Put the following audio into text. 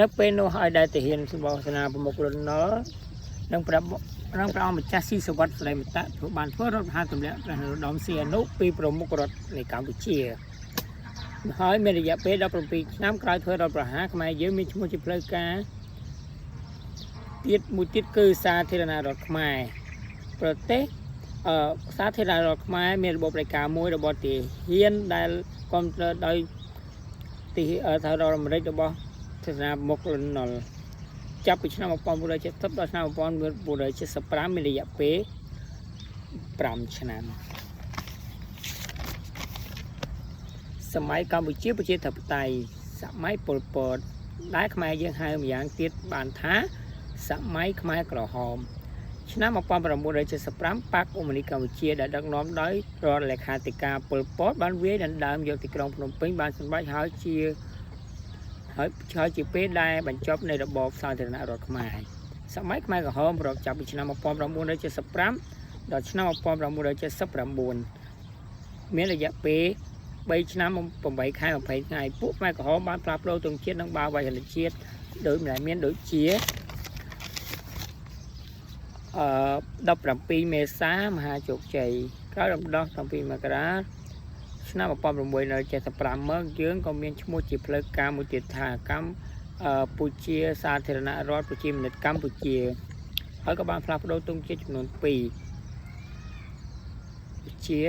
នៅពេលនោះឲ្យដែលទាហានសម្បោសនាប្រមុខលន់ណុលនិងព្រះម្ចាស់ស៊ីសវត្តស្រីមតៈធ្វើបានធ្វើរដ្ឋប្រហារទម្លាក់ព្រះនរោត្តមសីហនុពីប្រមុខរដ្ឋនៃកម្ពុជាហើយមានរយៈពេល17ឆ្នាំក្រោយធ្វើរដ្ឋប្រហារខ្មែរយើងមានឈ្មោះជាផ្លូវការទៀតមួយទៀតគឺសាធារណរដ្ឋខ្មែរប្រទេសសាធារណរដ្ឋខ្មែរមានរបបរាជការមួយរបស់ទាហានដែលគ្រប់គ្រងដោយសហរដ្ឋអាមេរិករបស់សាសនាមុខលន់ណុលចាប់ពីឆ្នាំ1970ដល់ឆ្នាំ1975មានរយៈពេល5ឆ្នាំសម័យកម្ពុជាប្រជាធិបតេយ្យសម័យប៉ុលពតដែលខ្មែរយើងហៅម្យ៉ាងទៀតបានថាសម័យខ្មែរក្រហមឆ្នាំ1975បកកុម្មុយនីសកម្ពុជាដែលដឹកនាំដោយរដ្ឋលេខាធិការប៉ុលពតបានវាយដណ្ដើមយកទីក្រុងភ្នំពេញបានសម្រេចហើយជាពេលដែលបញ្ចប់នៃរបបសាធារណរដ្ឋខ្មែរសម័យខ្មែរក្រហមប្រកចាប់ពីឆ្នាំ1975ដល់ឆ្នាំ1979មានរយៈពេល3ឆ្នាំ8ខែ20ថ្ងៃពួកខ្មែរក្រហមបានផ្លាស់ប្ដូរទង់ជាតិនិងបាវចនជាតិដោយមានដូចជា17មេសាមហាជោគជ័យក្រោយរំដោះ7មករាឆ្នាំ1975មកយើងក៏មានឈ្មោះជាផ្លូវការមួយទៀតថាកម្ពុជាសាធារណរដ្ឋប្រជាមានិតកម្ពុជាហើយក៏បានផ្លាស់ប្ដូរទង់ជាតិចំនួន2ជា